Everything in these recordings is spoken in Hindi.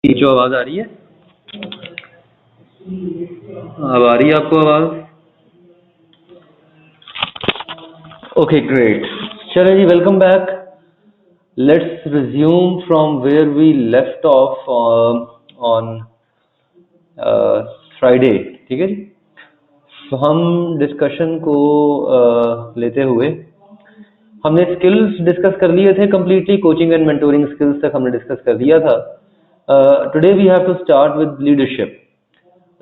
जो आवाज आ रही है, अब आ रही है आपको आवाज? Okay great. चलो जी, welcome back. Let's resume from where we left off on Friday. ठीक है जी। तो हम डिस्कशन को लेते हुए हमने स्किल्स डिस्कस कर लिए थे completely. Coaching and mentoring skills तक हमने डिस्कस कर लिया था। Today we have to start with leadership.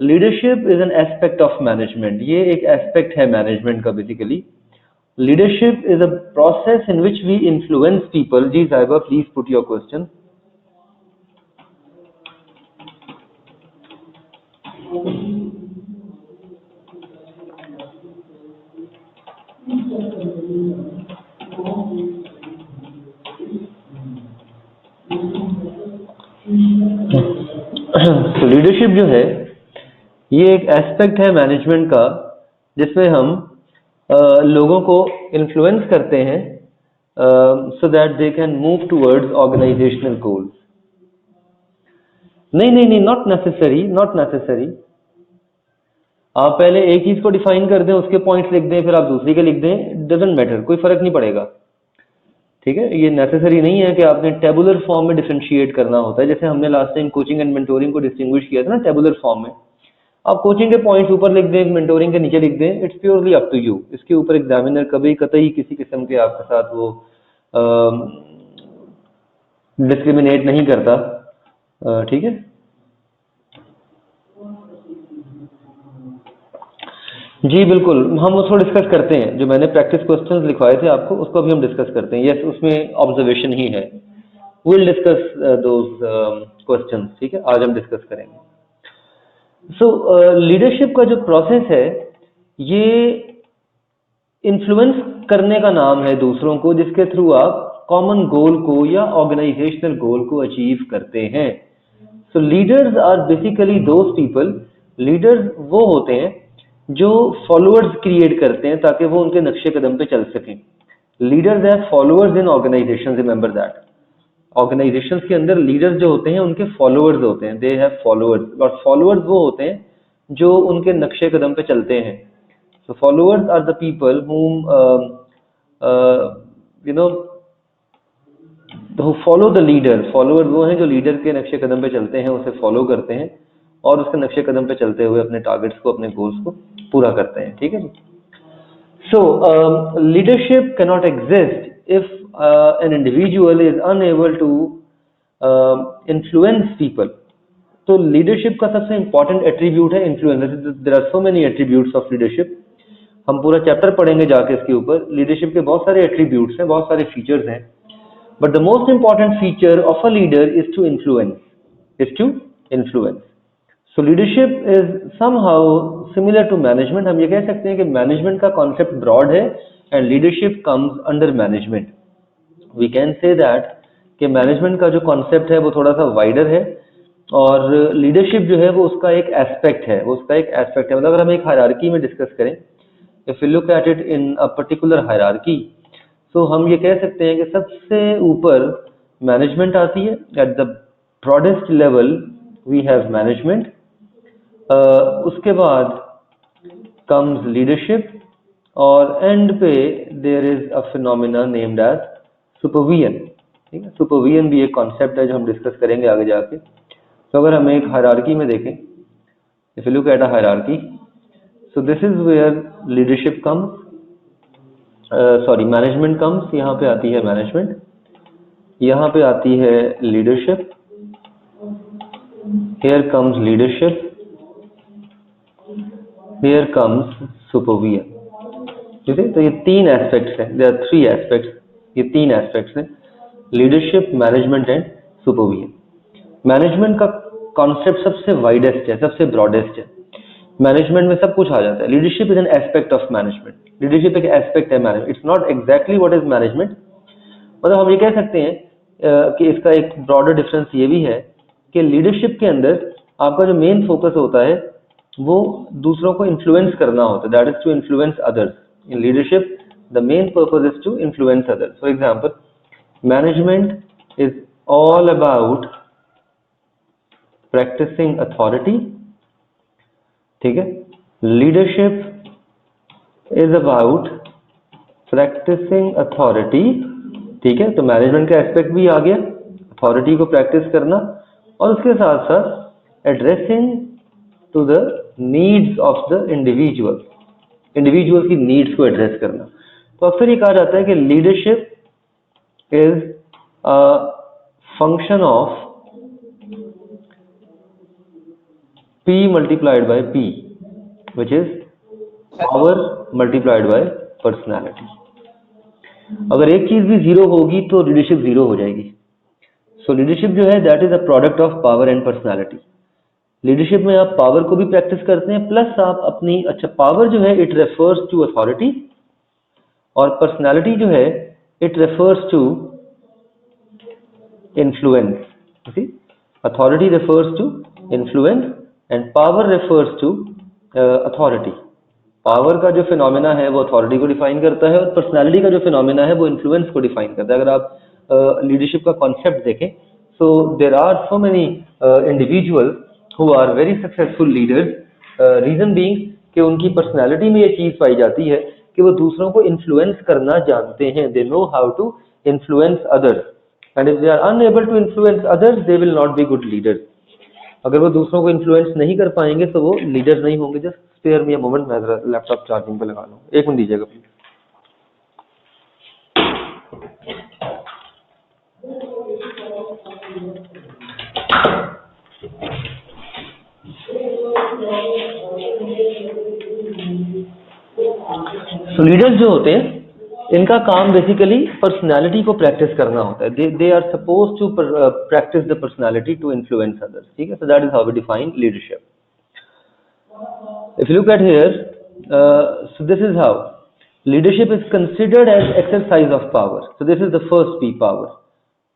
Leadership is an aspect of management. ये एक एस्पेक्ट है मैनेजमेंट का basically. Leadership is a process in which we influence people. जी Sahiba, please put your question. तो लीडरशिप जो है ये एक एस्पेक्ट है मैनेजमेंट का जिसमें हम लोगों को इन्फ्लुएंस करते हैं so that they can move towards organisational goals. नहीं नहीं नहीं, नॉट नेसेसरी, नॉट नेसेसरी। आप पहले एक चीज को डिफाइन कर दें, उसके पॉइंट्स लिख दें, फिर आप दूसरी के लिख दें, डजंट मैटर, कोई फर्क नहीं पड़ेगा। ठीक है, ये नेसेसरी नहीं है कि आपने टेबुलर फॉर्म में डिफरेंशिएट करना होता है। जैसे हमने last time coaching and mentoring को डिस्टिंग्विश किया था ना टेबुलर फॉर्म में। आप कोचिंग के पॉइंट्स ऊपर लिख दें, मेंटोरिंग के नीचे लिख दें, it's purely up to you. इसके ऊपर एग्जामिनर कभी कतई किसी किस्म के आपके साथ वो डिस्क्रिमिनेट नहीं करता। ठीक है जी, बिल्कुल। हम उसको डिस्कस करते हैं। जो मैंने प्रैक्टिस क्वेश्चंस लिखवाए थे आपको, उसको अभी हम डिस्कस करते हैं। यस, उसमें ऑब्जर्वेशन ही है। Will discuss those questions. ठीक है, आज हम डिस्कस करेंगे। सो लीडरशिप का जो प्रोसेस है ये इन्फ्लुएंस करने का नाम है दूसरों को, जिसके थ्रू आप कॉमन गोल को या ऑर्गेनाइजेशनल गोल को अचीव करते हैं। So leaders are basically those people. Leaders वो होते हैं जो फॉलोअर्स क्रिएट करते हैं ताकि वो उनके नक्शे कदम पे चल सकें। Leaders have followers in organisation, remember that. Organisations के अंदर लीडर्स जो होते हैं उनके फॉलोअर्स होते हैं, दे हैव फॉलोअर्स। और फॉलोअर्स वो होते हैं जो उनके नक्शे कदम पे चलते हैं। So followers are the people whom you know who follow the leader। Followers वो हैं जो लीडर के नक्शे कदम पे चलते हैं, उसे फॉलो करते हैं और उसके नक्शे कदम पे चलते हुए अपने टारगेट्स को, अपने गोल्स को पूरा करते हैं। ठीक है जी। So, leadership cannot exist if an individual is unable to influence people. तो लीडरशिप का सबसे इंपॉर्टेंट एट्रीब्यूट है influence. There are so many attributes of leadership. हम पूरा चैप्टर पढ़ेंगे जाके इसके ऊपर। लीडरशिप के बहुत सारे एट्रीब्यूट्स हैं, बहुत सारे फीचर्स हैं, but the most important feature of a leader is to influence, is to influence. So leadership is somehow similar to management. हम ये कह सकते हैं कि मैनेजमेंट का कॉन्सेप्ट ब्रॉड है and leadership comes under management. We can say that कि मैनेजमेंट का जो कॉन्सेप्ट है वो थोड़ा सा वाइडर है और लीडरशिप जो है वो उसका एक एस्पेक्ट है, वो उसका एक एस्पेक्ट है। मतलब अगर हम एक हायरार्की में डिस्कस करें, if you look at it in a particular hierarchy, तो हम ये कह सकते हैं कि सबसे ऊपर मैनेजमेंट आती है। At the broadest level we have management. उसके बाद कम्स लीडरशिप और एंड पे there is a phenomena named as supervision. ठीक है, सुपरविजन भी एक कॉन्सेप्ट है जो हम डिस्कस करेंगे आगे जाके। तो अगर हम एक हायरार्की में देखें, if you look at a hierarchy, so this is where leadership comes, sorry management comes. यहाँ पे आती है मैनेजमेंट, यहाँ पे आती है leadership, here comes leadership, here comes supervision. ठीक है, तो ये तीन एस्पेक्ट्स हैं, देयर आर थ्री एस्पेक्ट्स। ये तीन एस्पेक्ट्स हैं, leadership, management and supervision. Management का कॉन्सेप्ट सबसे वाइडेस्ट है, सबसे ब्रॉडेस्ट है। मैनेजमेंट में सब कुछ आ जाता है। Leadership is an aspect of management. Leadership एक एस्पेक्ट है management, it's not exactly what is management. मतलब हम ये कह सकते हैं कि इसका एक ब्रॉडर डिफरेंस ये भी है कि लीडरशिप के अंदर आपका जो मेन फोकस होता है वो दूसरों को इन्फ्लुएंस करना होता है, that is to influence others. In leadership the main purpose is to influence others. For example, management is all about practising authority, ठीक है। Leadership is about practising authority, ठीक है। तो मैनेजमेंट का एस्पेक्ट भी आ गया, अथॉरिटी को प्रैक्टिस करना, और उसके साथ साथ addressing to the needs of the individual, individual की नीड्स को एड्रेस करना। तो अक्सर ये कहा जाता है कि leadership is a function of P multiplied by P, which is power multiplied by personality. अगर एक चीज भी जीरो होगी तो लीडरशिप जीरो हो जाएगी। सो लीडरशिप जो है that is a product of power and personality. Leadership में आप पावर को भी प्रैक्टिस करते हैं, प्लस आप अपनी, अच्छा पावर जो है इट रेफर्स टू अथॉरिटी, और पर्सनालिटी जो है it refers to influence. Authority refers to influence and power refers to authority. Power का जो फिनोमेना है वो अथॉरिटी को डिफाइन करता है, और पर्सनालिटी का जो फिनोमेना है वो इन्फ्लुएंस को डिफाइन करता है। अगर आप लीडरशिप का कॉन्सेप्ट देखें, so there are so many individual who are very successful leaders, reason being कि उनकी पर्सनालिटी में ये चीज पाई जाती है कि वो दूसरों को इन्फ्लुएंस करना जानते हैं। They know how to influence others, and if they are unable to influence others they will not be good leaders. अगर वो दूसरों को इन्फ्लुएंस नहीं कर पाएंगे तो वो लीडर नहीं होंगे। Just spare me a moment, मैं जरा लैपटॉप चार्जिंग पे लगा लूँ, एक मिनट दीजिएगा प्लीज। तो लीडर्स जो होते हैं इनका काम बेसिकली पर्सनालिटी को प्रैक्टिस करना होता है। They are suppose to practise the personality to influence others, ठीक है। So that is how we define leadership. If you look at here, so this is how leadership is considered as exercise of power. So this is the first P, power,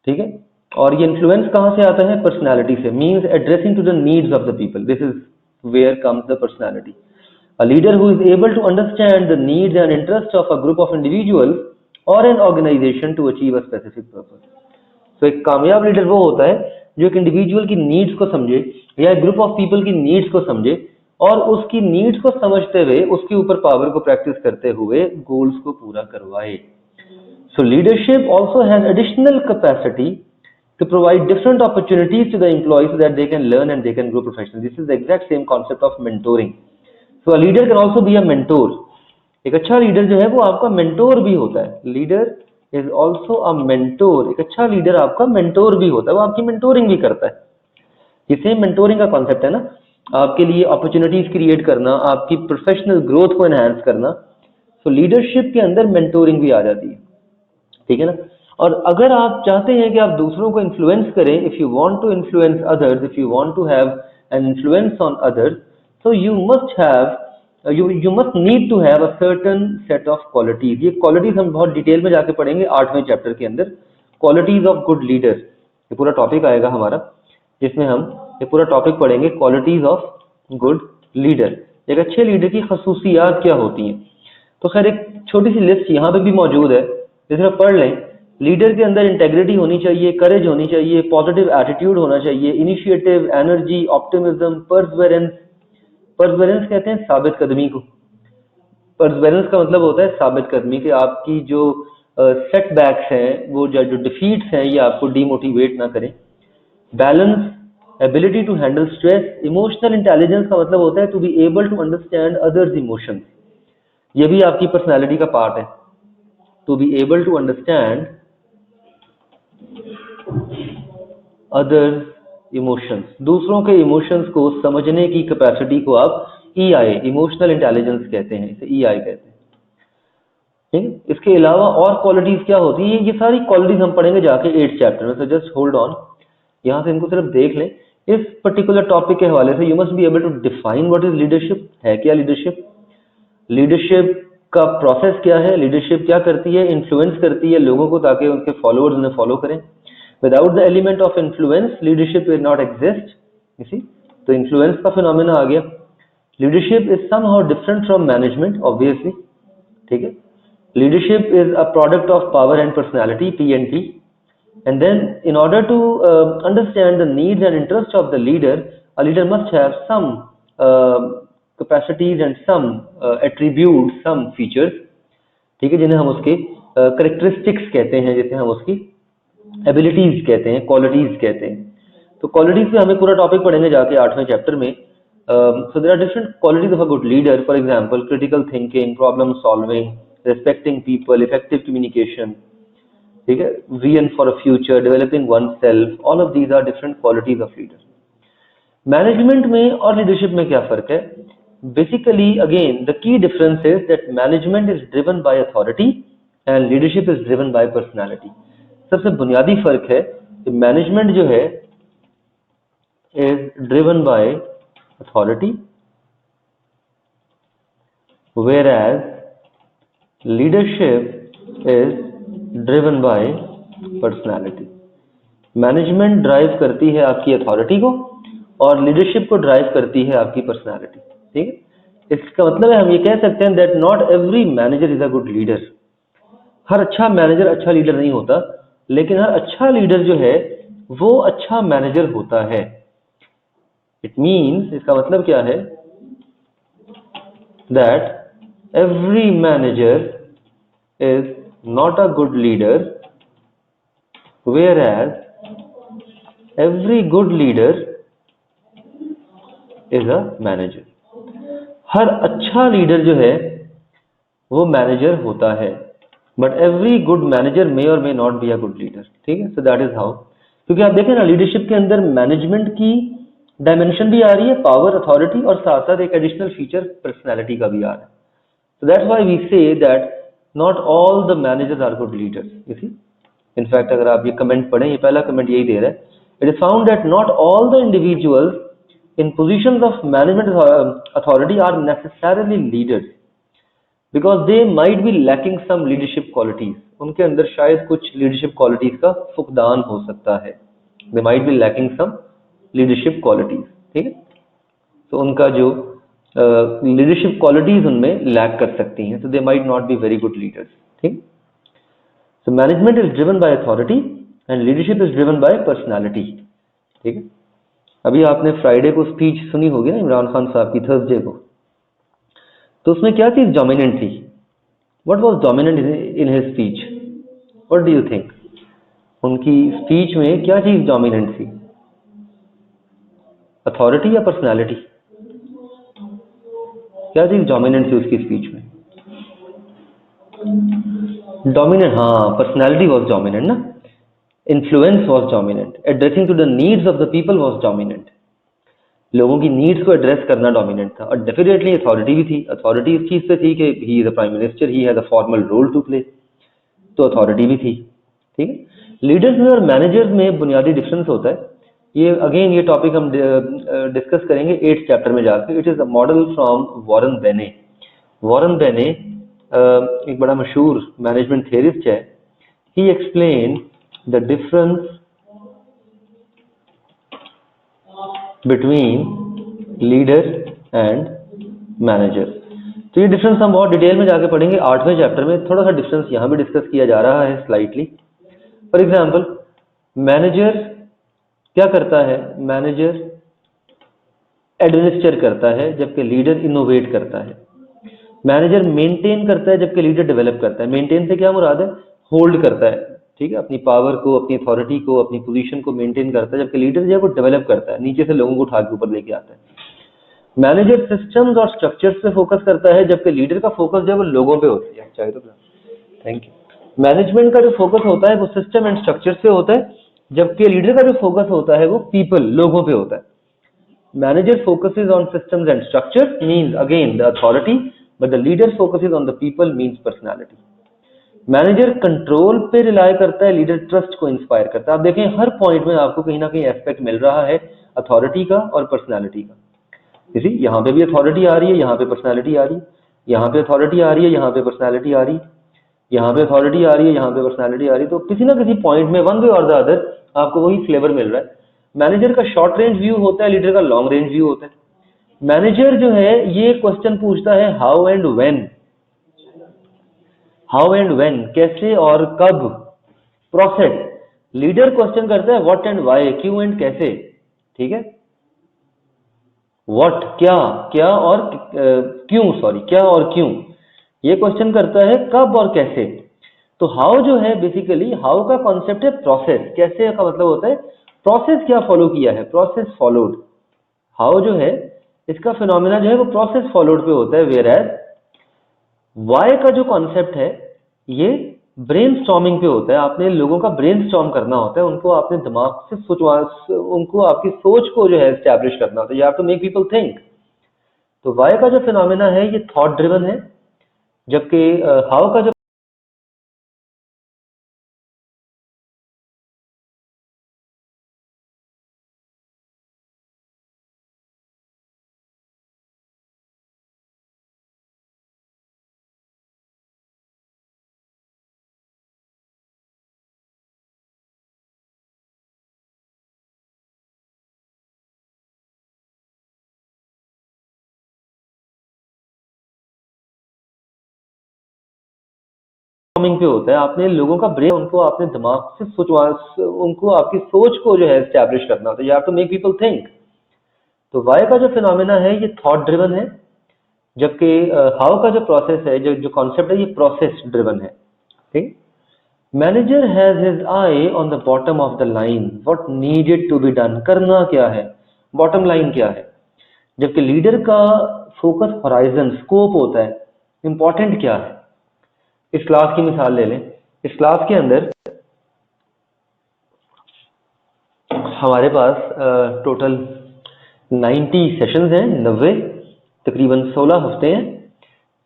ठीक है। और ये influence कहाँ से आता है? personality से, means addressing to the needs of the people. This is where comes the personality. A leader who is able to understand the needs and interests of a group of individuals or an organization to achieve a specific purpose. So एक कामयाब लीडर वो होता है जो एक इंडिविजुअल की नीड्स को समझे या एक ग्रुप ऑफ पीपल की नीड्स को समझे, और उसकी नीड्स को समझते हुए उसके ऊपर पावर को प्रैक्टिस करते हुए गोल्स को पूरा करवाए। सो leadership also has additional capacity to provide different opportunities to the employees so that they can learn and they can grow professionally. This is the exact same concept of mentoring. So a leader can also be a mentor. एक अच्छा लीडर जो है वो आपका मेंटोर भी होता है। Leader is also a mentor. एक अच्छा लीडर आपका मेंटोर भी होता है, वो आपकी मेंटोरिंग भी करता है। ये सेम मेंटोरिंग का कॉन्सेप्ट है ना, आपके लिए अपॉर्चुनिटीज क्रिएट करना, आपकी प्रोफेशनल ग्रोथ को एनहांस करना। सो लीडरशिप के अंदर मेंटोरिंग भी आ जाती है, ठीक है ना। और अगर आप चाहते हैं कि आप दूसरों को इन्फ्लुएंस करें, if you want to influence others, if you want to have an influence on others, so you must need to have a certain set of qualities. ये क्वालिटीज हम बहुत डिटेल में जाके पढ़ेंगे 8वें चैप्टर के अंदर, क्वालिटीज ऑफ गुड लीडर। ये पूरा टॉपिक आएगा हमारा, जिसमें हम ये पूरा टॉपिक पढ़ेंगे, क्वालिटीज ऑफ गुड लीडर। एक अच्छे लीडर की खसूसियात क्या होती हैं। तो खैर एक छोटी सी लिस्ट यहाँ पे भी मौजूद है, जिसे आप पढ़ लें। लीडर के अंदर इंटेग्रिटी होनी चाहिए, करेज होनी चाहिए, पॉजिटिव एटीट्यूड होना चाहिए, initiative, energy, optimism, Perseverance. Perseverance कहते हैं साबित कदमी को। परसेवरेंस का मतलब होता है साबित कदमी, कि आपकी जो सेटबैक्स हैं, वो जो डिफीट्स हैं, ये आपको डीमोटिवेट ना करें। Balance, ability to handle stress. Emotional intelligence का मतलब होता है to be able to understand others emotions. ये भी आपकी पर्सनालिटी का पार्ट है, to be able to understand others emotions. दूसरों के इमोशंस को समझने की कैपेसिटी को आप EI, इमोशनल इंटेलिजेंस कहते हैं, इसे EI कहते हैं, ठीक है। इसके अलावा और क्वालिटीज क्या होती है, ये सारी क्वालिटीज हम पढ़ेंगे जाके 8th चैप्टर में। सो जस्ट होल्ड ऑन, यहाँ से इनको सिर्फ देख लें। इस पर्टिकुलर टॉपिक के हवाले से you must be able to define what is leadership. है क्या लीडरशिप, लीडरशिप का प्रोसेस क्या है, लीडरशिप क्या करती है, इन्फ्लुएंस करती है लोगों को ताकि उनके फॉलोअर्स उन्हें फॉलो करें। Without the element of influence leadership will not exist, इसी तो इन्फ्लुएंस का फिनोमेना आ गया। Leadership is somehow different from management, obviously, ठीक है। Leadership is a product of power and personality, P&P। And then in order to understand the needs and interests of the leader, a leader must have some capacities and some attributes, some features, ठीक है, जिन्हें हम उसके करेक्टरिस्टिक्स कहते हैं, जिसे हम उसकी एबिलिटीज कहते हैं, क्वालिटीज कहते हैं। तो क्वालिटीज पे हमें पूरा टॉपिक पढ़ेंगे जाके 8वें चैप्टर में। So there are different qualities of a good leader, for example critical thinking, problem solving, respecting people, effective communication, ठीक है, vision for a future, developing oneself, all of these are different qualities of leader. Management में और लीडरशिप में क्या फर्क है? Basically again the key difference is that management is driven by authority and leadership is driven by personality. सबसे बुनियादी फर्क है कि मैनेजमेंट जो है is driven by authority, whereas leadership is driven by personality। Management drive करती है आपकी अथॉरिटी को और लीडरशिप को ड्राइव करती है आपकी पर्सनालिटी, ठीक है। इसका मतलब है हम ये कह सकते हैं that not every manager is a good leader. हर अच्छा मैनेजर अच्छा लीडर नहीं होता, लेकिन हर अच्छा लीडर जो है वो अच्छा मैनेजर होता है। इट मीन्स, इसका मतलब क्या है, that every manager is not a good leader, whereas every good leader is a manager। हर अच्छा लीडर जो है वो मैनेजर होता है, बट एवरी गुड मैनेजर मे और may not be a good leader, ठीक है। सो दैट इज हाउ, क्योंकि आप देखें ना लीडरशिप के अंदर मैनेजमेंट की डायमेंशन भी आ रही है, पावर, अथॉरिटी, और साथ साथ एक एडिशनल फीचर पर्सनैलिटी का भी आ रहा है। So that's why we say that not all the managers are good leaders, you see। In fact, अगर आप ये कमेंट पढ़ें, ये पहला कमेंट यही दे रहा है, it is found that not all the individuals in positions of management authority are necessarily leaders because they might be lacking some leadership qualities। उनके अंदर शायद कुछ leadership qualities का फुकदान हो सकता है, they might be lacking some leadership qualities, ठीक है। तो उनका जो लीडरशिप क्वालिटीज उनमें लैक कर सकती हैं, तो they might not be very good leaders, ठीक। So management is driven by authority and leadership is driven by personality, ठीक है। अभी आपने फ्राइडे को स्पीच सुनी होगी ना इमरान खान साहब की, थर्सडे को, तो उसमें क्या चीज डोमिनेंट थी? What was dominant in his speech? What do you think? उनकी स्पीच में क्या चीज डोमिनेंट थी, अथॉरिटी या पर्सनालिटी? क्या चीज डोमिनेंट थी उसकी स्पीच में? डोमिनेंट, हाँ, पर्सनालिटी वाज डोमिनेंट ना। Influence was dominant, addressing to the needs of the people was dominant, लोगों की नीड्स को एड्रेस करना डोमिनेंट था। और डेफिनेटली अथॉरिटी भी थी। अथॉरिटी इस चीज पे थी कि he is a prime minister, he has a formal role to play, तो अथॉरिटी भी थी, ठीक है। लीडर्स में और मैनेजर्स में बुनियादी डिफरेंस होता है। ये अगेन ये टॉपिक हम डिस्कस करेंगे 8th चैप्टर में जाकर। It is a model from Warren Bennis. Warren Bennis एक बड़ा मशहूर मैनेजमेंट थियरिस्ट है। He explain the difference between leader and manager. तो ये डिफरेंस हम बहुत डिटेल में जाके पढ़ेंगे 8वें चैप्टर में। थोड़ा सा डिफरेंस यहाँ भी डिस्कस किया जा रहा है स्लाइटली। फॉर एग्जाम्पल, मैनेजर क्या करता है? मैनेजर एडमिनिस्टर करता है, जबकि लीडर इनोवेट करता है। मैनेजर मेंटेन करता है, जबकि लीडर डेवलप करता है। मेंटेन से क्या मुराद है? होल्ड करता है, ठीक है, अपनी पावर को, अपनी अथॉरिटी को, अपनी पोजीशन को मेंटेन करता है, जबकि लीडर जो है वो डेवलप करता है, नीचे से लोगों को उठा के ऊपर लेके आता है। मैनेजर सिस्टम्स और स्ट्रक्चर्स पे फोकस करता है, जबकि लीडर का फोकस जो है वो लोगों पे होती है। चाहिए तो थैंक यू। मैनेजमेंट का जो फोकस होता है वो सिस्टम एंड स्ट्रक्चर्स पे होता है, जबकि लीडर का जो फोकस होता है वो पीपल, लोगों पे होता है। Manager focuses on systems and structures, means again the authority, but the leader focuses on the people, means personality. Manager control पे रिलाय करता है, लीडर ट्रस्ट को इंस्पायर करता है। आप देखें हर पॉइंट में आपको कहीं ना कहीं एस्पेक्ट मिल रहा है अथॉरिटी का और पर्सनालिटी का। इसी यहाँ पे भी अथॉरिटी आ रही है, यहाँ पे पर्सनालिटी आ रही है, यहाँ पे अथॉरिटी आ रही है, यहाँ पे पर्सनालिटी आ रही है, यहाँ पे अथॉरिटी आ रही है, यहाँ पे पर्सनालिटी आ रही है। तो किसी ना किसी पॉइंट में वन वे और द अदर आपको वही फ्लेवर मिल रहा है। मैनेजर का शॉर्ट रेंज व्यू होता है, लीडर का लॉन्ग रेंज व्यू होता है। मैनेजर जो है ये क्वेश्चन पूछता है how and when, how and when, कैसे और कब, प्रोसेस। लीडर क्वेश्चन करता है व्हाट एंड व्हाई, क्यों एंड कैसे, ठीक है। व्हाट क्या, क्या और क्यों, सॉरी क्या और क्यों, ये क्वेश्चन करता है कब और कैसे। तो हाउ जो है बेसिकली, हाउ का कॉन्सेप्ट है प्रोसेस, कैसे का मतलब होता है प्रोसेस क्या फॉलो किया है, प्रोसेस फॉलोड। हाउ जो है इसका फिनोमिना जो है वो प्रोसेस फॉलोड पे होता है, वेयर एज वाई का जो कॉन्सेप्ट है ये ब्रेनस्टॉर्मिंग पे होता है। आपने लोगों का ब्रेनस्टॉर्म करना होता है, उनको आपने दिमाग से सोचवा, उनको आपकी सोच को जो है एस्टैब्लिश करना होता है, you have to make people think. तो वाई का जो फिनोमिना है ये थॉट ड्रिवन है, जबकि हाउ का जो ब्रेनस्टॉर्मिंग पे होता है। आपने लोगों का ब्रेन, उनको आपने दिमाग से सोचवा, उनको आपकी सोच को जो है एस्टैब्लिश करना होता है, you have to make people think. तो वाई का जो फिनोमिना है ये थॉट ड्रिवन है, जबकि हाउ का जो प्रोसेस है, जो जो कॉन्सेप्ट है ये प्रोसेस ड्रिवन है, ठीक। Manager has his eye on the bottom of the line, what needed to be done, करना क्या है, बॉटम लाइन क्या है। जबकि लीडर का फोकस होराइजन, स्कोप होता है, इंपॉर्टेंट क्या है। इस क्लास की मिसाल ले लें, इस क्लास के अंदर हमारे पास टोटल 90 सेशंस हैं, 90, तकरीबन 16 हफ्ते हैं।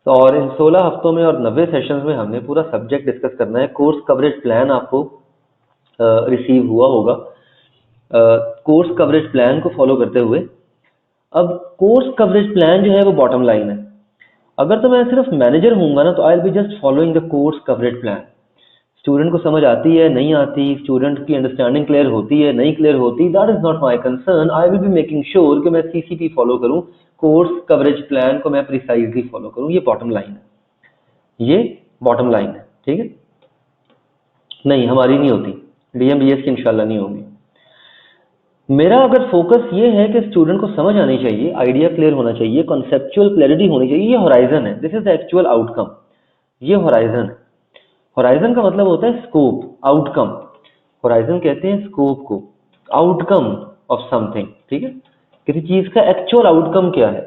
और इन 16 हफ्तों में और 90 सेशंस में हमने पूरा सब्जेक्ट डिस्कस करना है। कोर्स कवरेज प्लान आपको रिसीव हुआ होगा। कोर्स कवरेज प्लान को फॉलो करते हुए, अब कोर्स कवरेज प्लान जो है वो बॉटम लाइन है। अगर तो मैं सिर्फ मैनेजर हूंगा ना, तो I will be just following the course coverage plan. Student को समझ आती है नहीं आती, स्टूडेंट की अंडरस्टैंडिंग क्लियर होती है नहीं क्लियर होती, that is not my concern. I will be making sure कि मैं सीसीपी फॉलो करूं, कोर्स कवरेज प्लान को मैं प्रिसाइजली फॉलो करूं। ये बॉटम लाइन है, ये बॉटम लाइन है, ठीक है। नहीं, हमारी नहीं होती, डीएमबीएस की इंशाल्लाह नहीं होगी। मेरा अगर फोकस ये है कि स्टूडेंट को समझ आनी चाहिए, आइडिया क्लियर होना चाहिए, कॉन्सेप्चुअल क्लैरिटी होनी चाहिए, ये होराइजन है, this is the actual outcome, ये होराइजन है। होराइजन का मतलब होता है स्कोप, आउटकम। होराइजन कहते हैं स्कोप को, आउटकम ऑफ समथिंग, ठीक है। किसी चीज का एक्चुअल आउटकम क्या है।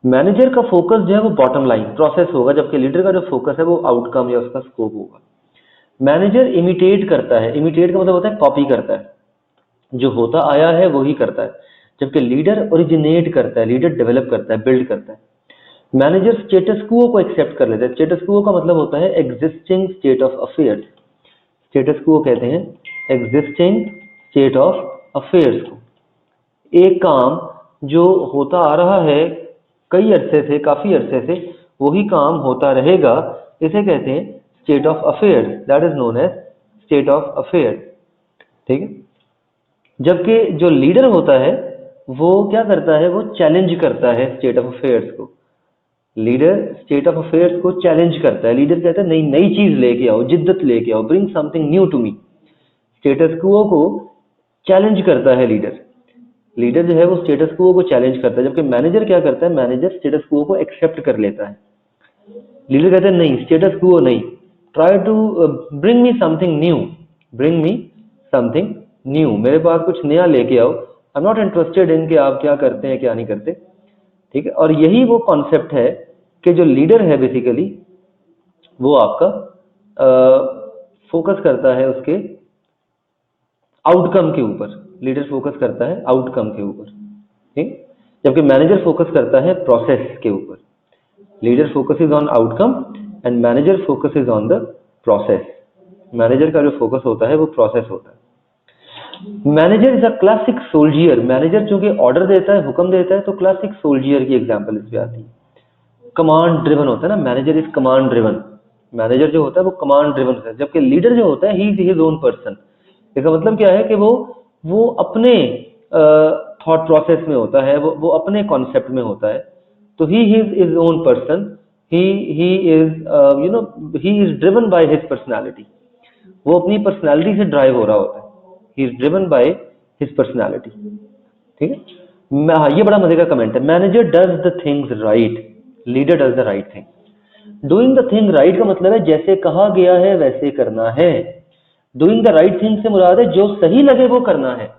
मैनेजर का फोकस जो है वो बॉटम लाइन प्रोसेस होगा, जबकि लीडर का जो फोकस है वो आउटकम या उसका स्कोप होगा। मैनेजर इमिटेट करता है, इमिटेट का मतलब होता है कॉपी करता है, जो होता आया है वही करता है। जबकि लीडर ओरिजिनेट करता है, लीडर डेवलप करता है, बिल्ड करता है। मैनेजर स्टेटस क्वो को एक्सेप्ट कर लेता है। स्टेटस क्वो का मतलब होता है existing state of affairs. Status quo कहते हैं एग्जिस्टिंग स्टेट ऑफ अफेयर्स को। एक काम जो होता आ रहा है कई अरसे से, काफी अरसे से, वही काम होता रहेगा, इसे कहते हैं state of affairs, that is known as state of affairs, ठीक है। जबकि जो लीडर होता है वो क्या करता है, वो चैलेंज करता है स्टेट ऑफ अफेयर्स को। लीडर स्टेट ऑफ अफेयर्स को चैलेंज करता है। लीडर कहता है नई नई चीज लेके आओ, जिद्दत लेके आओ, bring something new to me. Status quo को चैलेंज करता है लीडर। लीडर जो है वो स्टेटस क्वो को चैलेंज करता है, जबकि मैनेजर क्या करता है, मैनेजर स्टेटस क्वो को एक्सेप्ट कर लेता है। लीडर कहता है नहीं, स्टेटस क्वो नहीं, try to bring me something new, bring me something new, मेरे पास कुछ नया लेके आओ। I am not interested in कि आप क्या करते हैं क्या नहीं करते, ठीक है। और यही वो कॉन्सेप्ट है कि जो लीडर है बेसिकली वो आपका फोकस करता है उसके आउटकम के ऊपर। लीडर फोकस करता है आउटकम के ऊपर, ठीक। जबकि मैनेजर फोकस करता है प्रोसेस के ऊपर। Leader focuses on outcome and manager focuses on the process. Manager का जो फोकस होता है वो प्रोसेस होता है। Manager is a classic soldier. Manager चूंकि ऑर्डर देता है, हुक्म देता है, तो क्लासिक सोल्जियर की एग्जांपल इस पे आती है। कमांड ड्रिवन होता है ना, manager is command driven. Manager जो होता है वो कमांड ड्रिवन है, जबकि लीडर जो होता है he is his own person. इसका मतलब क्या है कि वो अपने थॉट प्रोसेस में होता है, वो अपने कॉन्सेप्ट में होता है। तो he is his own person, he is he is driven by his personality. वो अपनी पर्सनालिटी से ड्राइव हो रहा होता है, he is driven by his personality. ठीक है, हाँ ये बड़ा मजे का कमेंट है, manager does the things right, leader does the right thing. Doing the thing right का मतलब है जैसे कहा गया है वैसे करना है। डूइंग द राइट थिंग से मुराद है जो सही लगे वो करना है।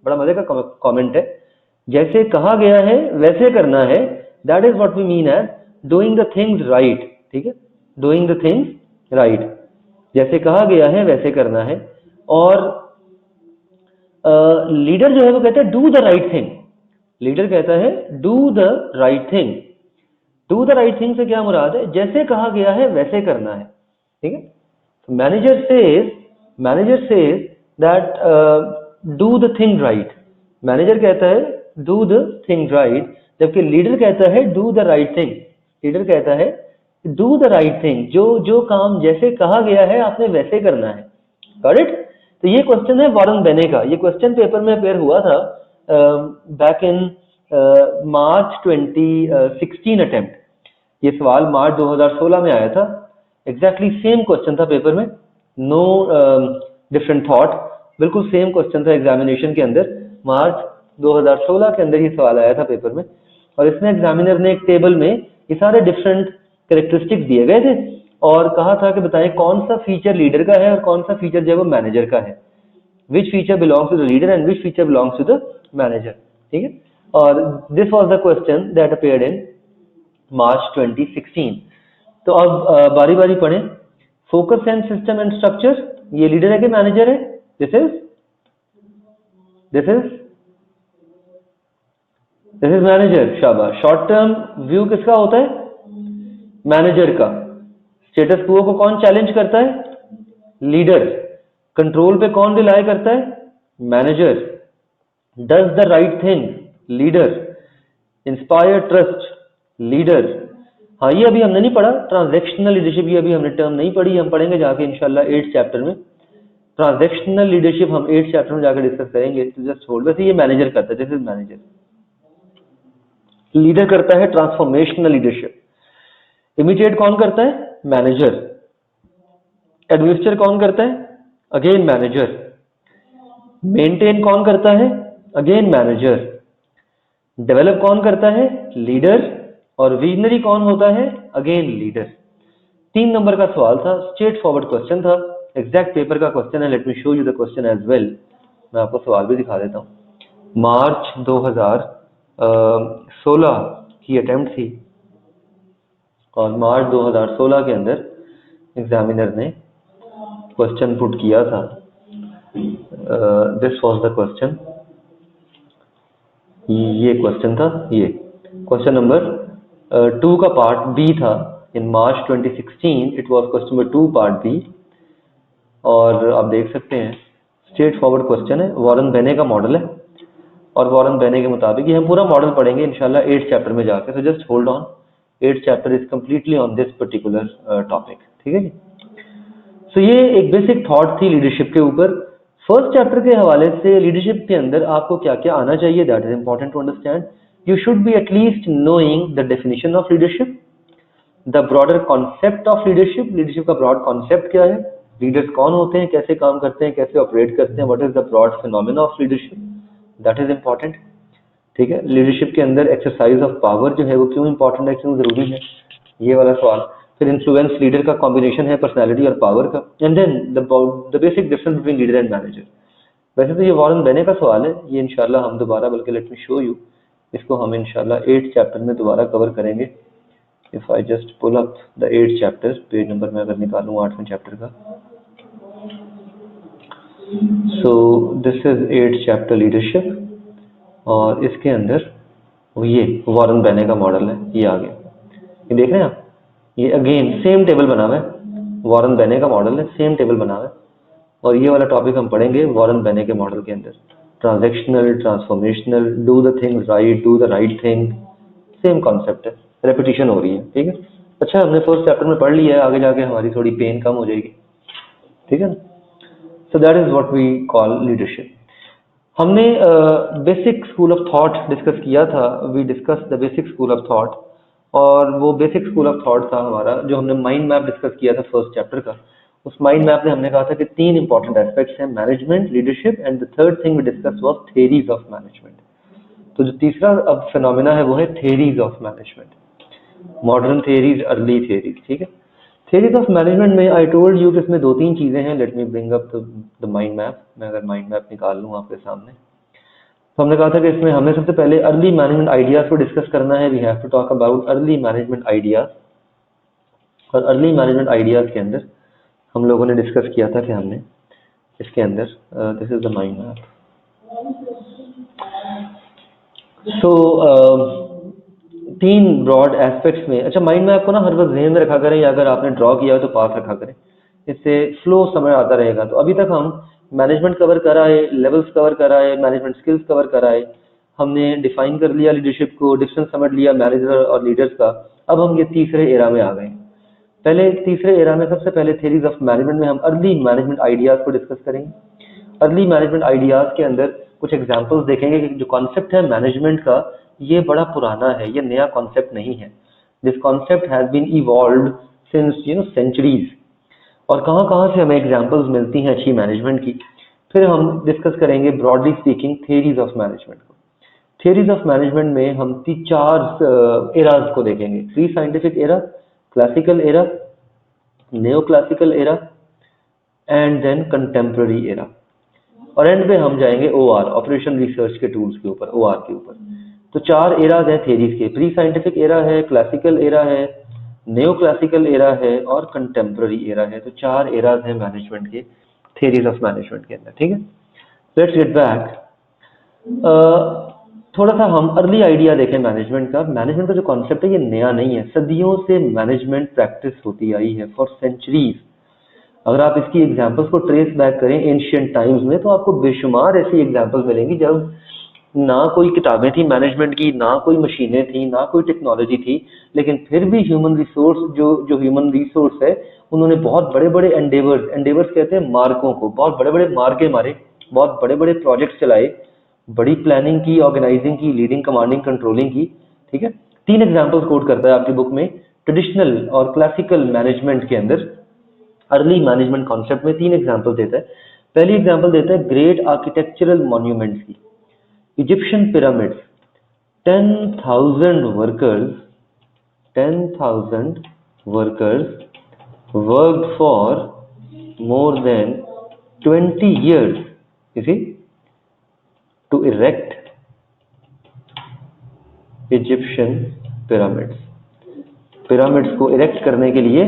बड़ा मजे का कमेंट है, जैसे कहा गया है वैसे करना है, that is what we mean as doing the things right. ठीक है, डूइंग द थिंग्स राइट, जैसे कहा गया है वैसे करना है। और लीडर जो है वो कहता है do the right thing, leader कहता है do the right thing. Do the right thing से क्या मुराद है, जैसे कहा गया है वैसे करना है। ठीक है, manager says that do the thing right, manager कहता है डू द थिंग राइट, जबकि लीडर कहता है do the right thing. Leader कहता है डू द राइट थिंग, जो काम जैसे कहा गया है आपने वैसे करना है। Got it? तो ये क्वेश्चन है वॉरेन बेने का, ये क्वेश्चन पेपर में अपेयर हुआ था बैक इन मार्च 2016 अटेम्प्ट। ये सवाल मार्च 2016 में आया था, एग्जैक्टली सेम क्वेश्चन था पेपर में, नो डिफरेंट थॉट, बिल्कुल सेम क्वेश्चन था एग्जामिनेशन के अंदर। मार्च 2016 के अंदर ये सवाल आया था पेपर में, और इसमें एग्जामिनर ने एक टेबल में ये सारे डिफरेंट कैरेक्टरिस्टिक्स दिए गए थे और कहा था कि बताएं कौन सा फीचर लीडर का है और कौन सा फीचर जो है वो मैनेजर का है, which feature belongs to the leader and which feature belongs to the manager. ठीक है, और this was the question that appeared in March 2016। तो अब बारी बारी पढ़ें, focus and system and structure, ये लीडर है कि मैनेजर है? दिस इज मैनेजर, शाबाश। शॉर्ट टर्म व्यू किसका होता है? मैनेजर का। स्टेटस क्वो को कौन चैलेंज करता है? लीडर। कंट्रोल पे कौन रिलाय करता है? Manager. Does the right thing? Leader. Inspire trust? Leader. हाँ ये अभी हमने नहीं पढ़ा, ट्रांजैक्शनल लीडरशिप, ये अभी हमने टर्म नहीं पढ़ी, हम पढ़ेंगे जाके इंशाल्लाह 8th चैप्टर में। ट्रांजैक्शनल लीडरशिप हम 8th चैप्टर में जाकर डिस्कस करेंगे, तो जस्ट होल्ड। वैसे ये मैनेजर करता है, दिस इज मैनेजर। लीडर करता है ट्रांसफॉर्मेशनल लीडरशिप। इमिटेट कौन करता है? मैनेजर। एडमिनिस्टर कौन करता है? Again manager. मेंटेन कौन करता है? Again manager. डेवलप कौन करता है? लीडर। और विजनरी कौन होता है? Again leader. 3 नंबर का सवाल था, स्ट्रेट फॉरवर्ड क्वेश्चन था, एग्जैक्ट पेपर का क्वेश्चन है। Let me show you the question as well, मैं आपको सवाल भी दिखा देता हूँ। मार्च 2016 की अटेम्प्ट थी और मार्च 2016 के अंदर एग्जामिनर ने क्वेश्चन पुट किया था। दिस वाज द क्वेश्चन, ये क्वेश्चन था, ये क्वेश्चन नंबर 2 का पार्ट बी था। In March 2016 it was question number 2 part B, और आप देख सकते हैं स्ट्रेट फॉरवर्ड क्वेश्चन है, वॉरेन बेने का मॉडल है, और वॉरेन बेने के मुताबिक ये हम पूरा मॉडल पढ़ेंगे इंशाल्लाह 8th चैप्टर में जाकर। So just hold on, 8th chapter is completely on this particular topic. ठीक है जी। सो ये एक बेसिक थॉट थी लीडरशिप के ऊपर। फर्स्ट चैप्टर के हवाले से लीडरशिप के अंदर आपको क्या क्या आना चाहिए, that is important to understand. You should be at least knowing the definition of leadership, the broader concept of leadership, leadership का ब्रॉड कॉन्सेप्ट क्या है, लीडर्स कौन होते हैं, कैसे काम करते हैं, कैसे ऑपरेट करते हैं, what is the broad phenomena of leadership, that is important. ठीक है, लीडरशिप के अंदर एक्सरसाइज ऑफ पावर जो है वो क्यों इंपॉर्टेंट है, क्यों जरूरी है, ये वाला सवाल। फिर इन्फ्लुएंस लीडर का कॉम्बिनेशन है पर्सनालिटी और पावर का, and then the basic difference between leader and manager. वैसे तो ये वॉरेन बेने का सवाल है, ये इंशाल्लाह हम दोबारा, बल्कि लेट मी शो यू, इसको हम इंशाल्लाह 8th चैप्टर में दोबारा कवर करेंगे। If I just pull up the 8th chapter, page number मैं अगर निकालूं 8वें चैप्टर का, so this is 8th chapter leadership, और इसके अंदर ये वॉरेन बेने का मॉडल है, ये आ गया, ये देख रहे हैं आप, ये अगेन सेम टेबल बना हुआ है, वॉरेन बेने का मॉडल है, सेम टेबल बना हुआ है। और ये वाला टॉपिक हम पढ़ेंगे वॉरेन बेने के मॉडल के अंदर, transactional, transformational, do the thing right, do the right thing, same concept है, रेपिटेशन हो रही है। ठीक है, अच्छा हमने फर्स्ट चैप्टर में पढ़ लिया है, आगे जाके हमारी थोड़ी पेन कम हो जाएगी। ठीक है, so that is what we call leadership. हमने basic school of thought discuss किया था, we discuss the basic school of thought, और वो बेसिक स्कूल ऑफ थॉट था हमारा, जो हमने माइंड मैप डिस्कस किया था फर्स्ट चैप्टर का, उस माइंड मैप में हमने कहा था कि 3 इंपॉर्टेंट एस्पेक्ट्स हैं, management, leadership and the third thing we discuss was theories of management. तो जो तीसरा अब फिनोमेना है वो है theories of management, modern theories, early theories. ठीक है, थियरीज ऑफ मैनेजमेंट में आई टोल्ड यू कि इसमें 2-3 चीजें हैं। Late me bring up the mind map. मैं अगर माइंड मैप निकाल लूँ आपके सामने, तो हमने कहा था कि इसमें हमें सबसे पहले अर्ली मैनेजमेंट आइडियाज को डिस्कस करना है। We have to talk about early management ideas. और अर्ली मैनेजमेंट आइडियाज के अंदर हम लोगों ने डिस्कस किया था कि हमने इसके अंदर this is the mind map. So 3 broad aspects में, अच्छा माइंड मैप को ना हर वक्त ध्यान में रखा करें, या अगर आपने ड्रॉ किया हो तो पास रखा करें, इससे फ्लो समझ आता रहेगा। तो अभी तक हम मैनेजमेंट कवर कराए, लेवल्स कवर कराए, मैनेजमेंट स्किल्स कवर कराए, हमने डिफाइन कर लिया लीडरशिप को, डिफरेंस समझ लिया मैनेजर और लीडर्स का। अब हम ये तीसरे एरा में आ गए। पहले तीसरे एरा में सबसे पहले थ्योरीज ऑफ मैनेजमेंट में हम अर्ली मैनेजमेंट आइडियाज को डिस्कस करेंगे। अर्ली मैनेजमेंट आइडियाज के अंदर कुछ एग्जांपल्स देखेंगे कि जो कॉन्सेप्ट है मैनेजमेंट का, ये बड़ा पुराना है, ये नया कॉन्सेप्ट नहीं है। This concept has been evolved since centuries. और कहाँ कहाँ से हमें एग्जांपल्स मिलती हैं अच्छी मैनेजमेंट की। फिर हम डिस्कस करेंगे broadly speaking theories of management को। थियरीज ऑफ मैनेजमेंट में हम 4 एराज को देखेंगे, pre scientific era, classical era, neo classical era and then contemporary era. और एंड पे हम जाएंगे ओआर, ऑपरेशन रिसर्च के टूल्स के ऊपर, ओआर के ऊपर। तो 4 एराज हैं थियरीज के, प्री साइंटिफिक एरा है, क्लासिकल एरा है, नेओ क्लासिकल एरा है और कंटेम्प्रेरी एरा है। तो 4 एराज हैं मैनेजमेंट के, थियरीज ऑफ मैनेजमेंट के अंदर। ठीक है, लेट्स गेट बैक। थोड़ा सा हम अर्ली आइडिया देखें मैनेजमेंट का। मैनेजमेंट का जो कॉन्सेप्ट है ये नया नहीं है, सदियों से मैनेजमेंट प्रैक्टिस होती आई है, फॉर सेंचुरीज। अगर आप इसकी एग्जांपल्स को ट्रेस बैक करें एंशिएंट टाइम्स में, तो आपको बेशुमार ऐसी एग्जांपल्स मिलेंगी जब ना कोई किताबें थी मैनेजमेंट की, ना कोई मशीनें थी, ना कोई टेक्नोलॉजी थी, लेकिन फिर भी ह्यूमन रिसोर्स जो ह्यूमन रिसोर्स है, उन्होंने बहुत बड़े बड़े एंडेवर्स कहते हैं मार्कों को, बहुत बड़े बड़े मार्के मारे, बहुत बड़े बड़े प्रोजेक्ट्स चलाए, बड़ी प्लानिंग की, ऑर्गेनाइजिंग की, लीडिंग, कमांडिंग, कंट्रोलिंग की। ठीक है, 3 एग्जांपल्स कोट करता है आपकी बुक में ट्रेडिशनल और क्लासिकल मैनेजमेंट के अंदर। अर्ली मैनेजमेंट कॉन्सेप्ट में 3 एग्जांपल देता है। पहली एग्जांपल देता है ग्रेट आर्किटेक्चरल मॉन्यूमेंट्स की। Egyptian pyramids, 10,000 workers worked for more than 20 years, you see, to erect Egyptian pyramids। Pyramids को इरेक्ट करने के लिए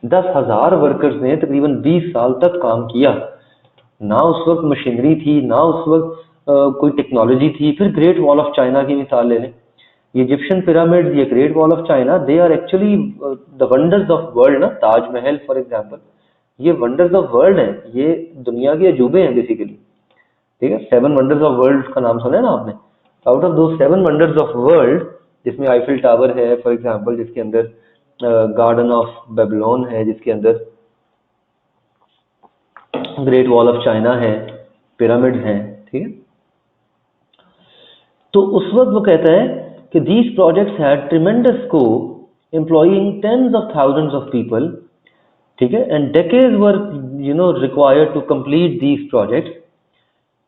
10,000 वर्कर्स ने तकरीबन 20 साल तक काम किया। ना उस वक्त मशीनरी थी, ना उस वक्त कोई टेक्नोलॉजी थी। फिर ग्रेट वॉल ऑफ चाइना की मिसाल ले लें, ये इजिप्शियन पिरामिड्स, ये great wall of China, they are actually the wonders of world ना। ताजमहल फॉर एग्जांपल, ये वंडर्स ऑफ वर्ल्ड हैं, ये दुनिया के अजूबे हैं बेसिकली। ठीक है, 7 वंडर्स ऑफ वर्ल्ड का नाम सुना है ना आपने। आउट ऑफ दो 7 वंडर्स ऑफ वर्ल्ड, जिसमें आईफिल टावर है फॉर एग्जांपल, जिसके अंदर गार्डन ऑफ बेबीलोन है, जिसके अंदर ग्रेट वॉल ऑफ चाइना है, पिरामिड्स हैं। ठीक है, तो उस वक्त वो कहता है कि these projects had tremendous scope, employing tens of thousands of people, ठीक है, and decades were required to complete these projects.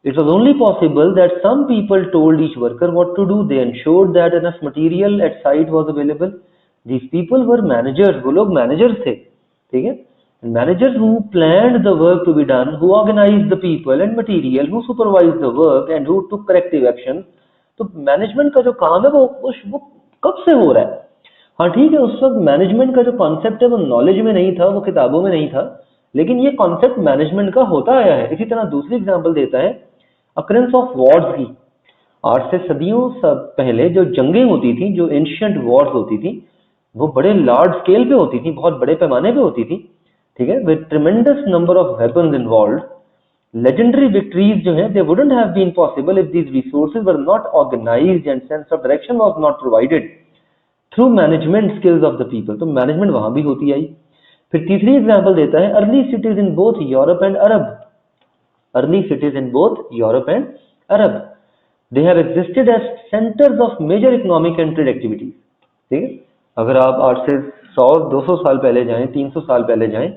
It was only possible that some people told each worker what to do. They ensured that enough material at site was available. These people were managers, वो लोग managers थे। ठीक है, managers who planned the work to be done, who organized the people and material, who supervised the work and who took corrective action। तो मैनेजमेंट का जो काम है वो कब से हो रहा है। हाँ ठीक है, उस वक्त मैनेजमेंट का जो कॉन्सेप्ट है वो नॉलेज में नहीं था, वो किताबों में नहीं था, लेकिन ये कॉन्सेप्ट मैनेजमेंट का होता आया है। इसी तरह दूसरी एग्जांपल देता है अकरेंस ऑफ वॉर्स की। आज से सदियों पहले जो जंगें होती थी, जो एंशिएंट वॉर्स होती थी, वो बड़े लार्ज स्केल पे होती थी, बहुत बड़े पैमाने पे होती थी। ठीक है, with ट्रेमेंडस number of weapons involved. Legendary victories जो हैं, they wouldn't have been possible if these resources were not organized and sense of direction was not provided through management skills of the people। तो मैनेजमेंट वहां भी होती आई। फिर तीसरी एग्जांपल देता है early cities in both Europe and Arab. Early cities in both Europe and Arab, they have existed as centers of major economic and trade activities। ठीक है, अगर आप आज से 100-200 साल पहले जाएं, 300 साल पहले जाएं,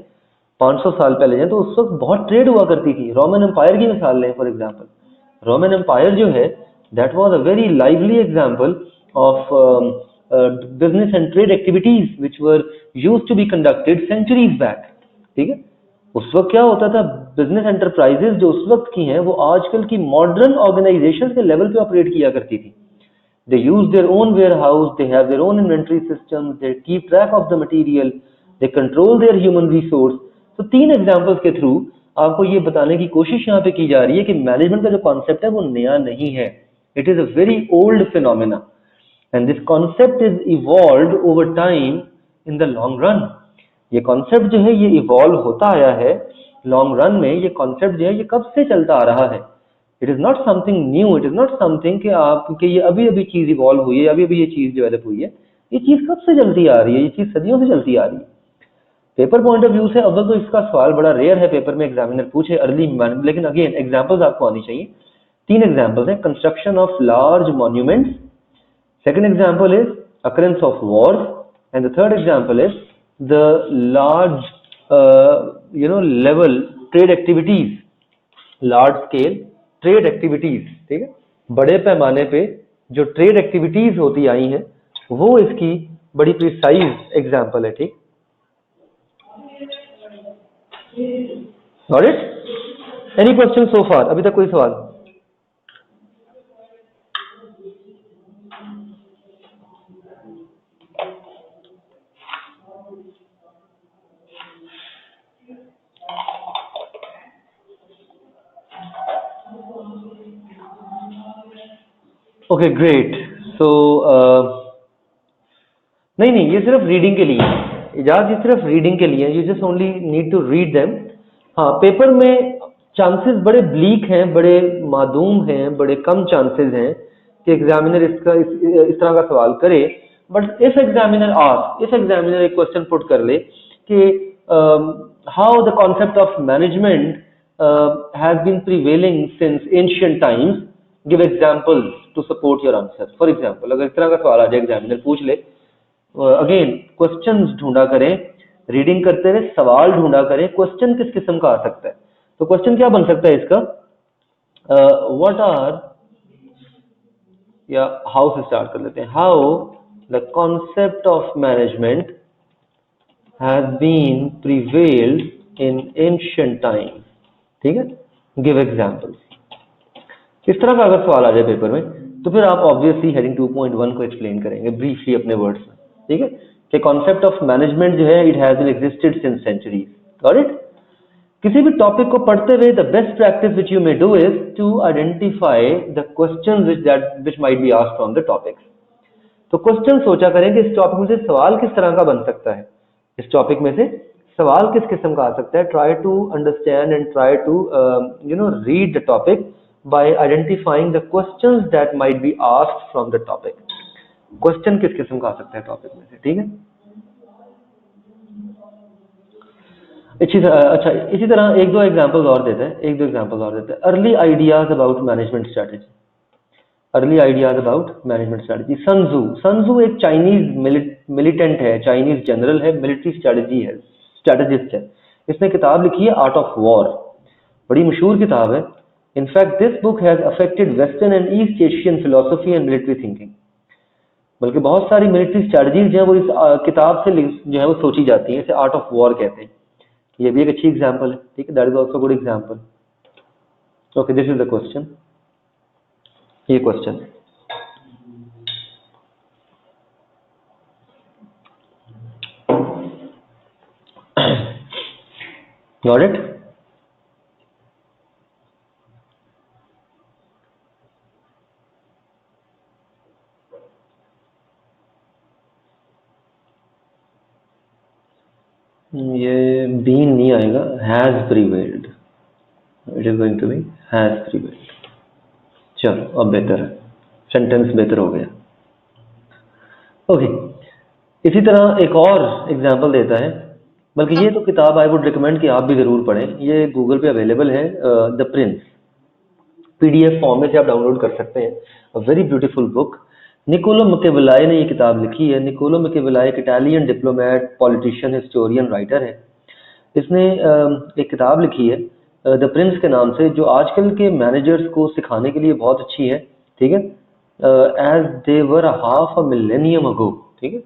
500 साल पहले जाए तो उस वक्त बहुत ट्रेड हुआ करती थी। रोमन एम्पायर की मिसाल लें फॉर एग्जांपल। रोमन एम्पायर जो है that was a very lively example of business and trade activities which were used to be conducted centuries back. ठीक है, उस वक्त क्या होता था, बिजनेस एंटरप्राइजेस जो उस वक्त की हैं वो आजकल की मॉडर्न ऑर्गेनाइजेशन के लेवल पे ऑपरेट किया करती थी। They use their own warehouse, they have their own inventory systems, they keep track of the material, they control their human resource. तो 3 एग्जांपल्स के थ्रू आपको ये बताने की कोशिश यहाँ पे की जा रही है कि मैनेजमेंट का जो कॉन्सेप्ट है वो नया नहीं है। It is a very old phenomena and this concept is evolved over time in the long run. ये कॉन्सेप्ट जो है ये इवॉल्व होता आया है लॉन्ग रन में। ये कॉन्सेप्ट जो है ये कब से चलता आ रहा है। It is not something new, it is not something कि आपके ये अभी अभी चीज इवॉल्व हुई है, अभी अभी ये चीज डेवलप हुई है। ये चीज कब से चलती आ रही है, ये चीज सदियों से चलती आ रही है। पेपर पॉइंट ऑफ व्यू से अव्वल तो इसका सवाल बड़ा रेयर है पेपर में एग्जामिनर पूछे अर्ली, लेकिन अगेन एग्जांपल्स आपको आनी चाहिए। 3 एग्जांपल्स हैं, construction of large monuments, second example is occurrence of Wars and the third example is the large level trade activities, large scale trade activities. ठीक है, बड़े पैमाने पे जो ट्रेड एक्टिविटीज होती आई हैं वो इसकी बड़ी प्रिसाइज एग्जांपल है। ठीक, got it? Any question so far? अभी तक कोई सवाल? Okay great. सो नहीं ये सिर्फ रीडिंग के लिए है, इजाज ये सिर्फ रीडिंग के लिए, you just only need to read them. हाँ, पेपर में चांसेस बड़े ब्लीक हैं, बड़े मादूम हैं, बड़े कम चांसेस हैं कि एग्जामिनर इस तरह का सवाल करे। बट इफ एग्जामिनर एक क्वेश्चन पुट कर ले कि how the concept of management has been prevailing since ancient times, give examples to support your answer. For example अगर इस तरह का सवाल आ जाए, एग्जामिनर पूछ ले, अगेन क्वेश्चंस ढूंढा करें, रीडिंग करते हुए सवाल ढूंढा करें, क्वेश्चन किस किस्म का आ सकता है। तो क्वेश्चन क्या बन सकता है इसका, व्हाट आर, या हाउ से स्टार्ट कर लेते हैं, how the concept of management has been prevailed in ancient times. ठीक है, गिव एग्जांपल्स। इस तरह का अगर सवाल आ जाए पेपर में तो फिर आप ऑब्वियसली हेडिंग 2.1 को एक्सप्लेन करेंगे ब्रीफली अपने वर्ड्स में। ठीक है, कि कॉन्सेप्ट ऑफ मैनेजमेंट जो है it has been existed since centuries. Got it? किसी भी टॉपिक को पढ़ते हुए the best practice which you may do is to identify the questions which might be asked from the topic. तो क्वेश्चन सोचा करें कि इस टॉपिक में से सवाल किस तरह का बन सकता है, इस टॉपिक में से सवाल किस किस्म का आ सकता है। Try to understand and try to read the topic by identifying the questions that might be asked from the topic। Question किस किस्म का आ सकता है टॉपिक में से। ठीक है, अच्छा इसी तरह एक दो एग्जांपल्स और देते हैं, early ideas about management strategy, Sun Tzu एक चाइनीज मिलिटेंट है, चाइनीज जनरल है, मिलिट्री स्ट्रेटेजिस्ट है। इसने किताब लिखी है आर्ट ऑफ वॉर, बड़ी मशहूर किताब है। In fact, this book has affected Western and East Asian philosophy and military thinking। बल्कि बहुत सारी मिलिट्री स्ट्रेटजीज जो है वो इस किताब से जो है वो सोची जाती हैं, इसे आर्ट ऑफ वॉर कहते हैं। ये भी एक अच्छी एग्जांपल है। ठीक है, that is also good example. Okay, this is the question. ये क्वेश्चन गॉट इट? ये बीन नहीं आएगा, has prevailed, it is going to be has prevailed. चलो अब बेहतर है, सेंटेंस बेहतर हो गया। ओके, इसी तरह एक और एग्जांपल देता है, बल्कि ये तो किताब आई वुड रिकमेंड कि आप भी जरूर पढ़ें। ये गूगल पे अवेलेबल है, द प्रिंस, पीडीएफ फॉर्म में से आप डाउनलोड कर सकते हैं। A very beautiful book. Niccolo Machiavelli ने ये किताब लिखी है। निकोलो मैकियावेली एक Italian diplomat, politician, historian, writer है। इसने एक किताब लिखी है द प्रिंस के नाम से, जो आजकल के मैनेजर्स को सिखाने के लिए बहुत अच्छी है, ठीक है। As they were half a millennium ago, ठीक है,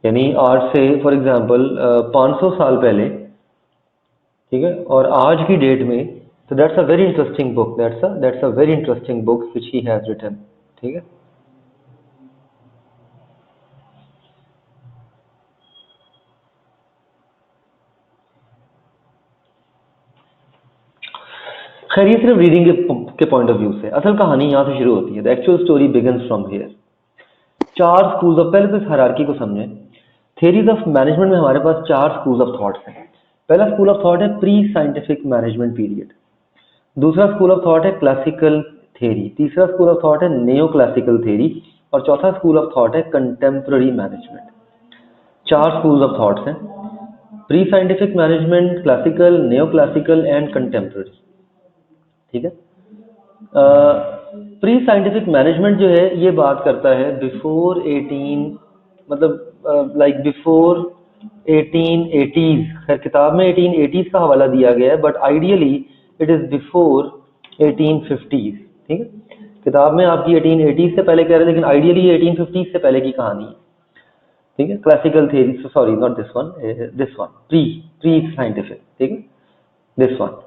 यानी आज से फॉर एग्जांपल 500 साल पहले, ठीक है, और आज की डेट में। तो that's a very interesting book, that's a very interesting book which he has written, ठीक है। खैर ये सिर्फ रीडिंग के पॉइंट ऑफ व्यू से, असल कहानी यहाँ से शुरू होती है। The actual story begins from here. 4 schools of, पहले तो इस हायरार्की को समझें। थेरीज ऑफ मैनेजमेंट में हमारे पास 4 स्कूल ऑफ थॉट्स हैं। पहला स्कूल ऑफ थॉट है प्री साइंटिफिक मैनेजमेंट पीरियड, दूसरा स्कूल ऑफ थॉट है क्लासिकल थेरी, तीसरा स्कूल ऑफ थॉट है नियो क्लासिकल थेरी, और चौथा स्कूल ऑफ थॉट है contemporary management. 4 schools of thoughts हैं, pre scientific management, classical, neo classical and contemporary, ठीक है। प्री साइंटिफिक मैनेजमेंट जो है ये बात करता है बिफोर 18, मतलब लाइक बिफोर 1880s। खैर किताब में 1880s का हवाला दिया गया है, but ideally it is before 1850s, ठीक है। किताब में आपकी 1880s से पहले कह रहे हैं, लेकिन आइडियली 1850s से पहले की कहानी है, ठीक है। Classical theory, sorry not this one pre scientific, ठीक है, this one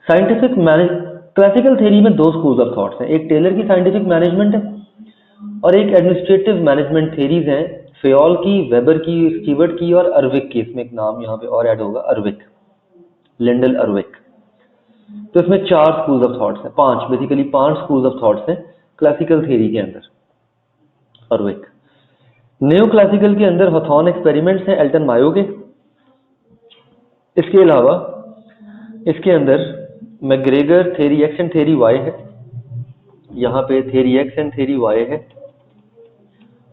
scientific manage. Classical theory में 2 स्कूल्स ऑफ थॉट्स हैं, एक टेलर की साइंटिफिक मैनेजमेंट है और एक एडमिनिस्ट्रेटिव मैनेजमेंट थ्योरीज हैं, फेयोल की, वेबर की, स्टीवर्ट की और अर्विक की। इसमें एक नाम यहाँ पे और ऐड होगा, अर्विक, लिंडल अर्विक। तो इसमें 4 स्कूल्स ऑफ थॉट्स हैं, 5 बेसिकली 5 स्कूल्स ऑफ थॉट्स हैं क्लासिकल थ्योरी के अंदर। अर्विक न्यू क्लासिकल के अंदर हॉथॉर्न एक्सपेरिमेंट्स हैं एल्टन मायो के। इसके अलावा इसके अंदर McGregor theory X and theory Y है, यहाँ पे theory X and theory Y है,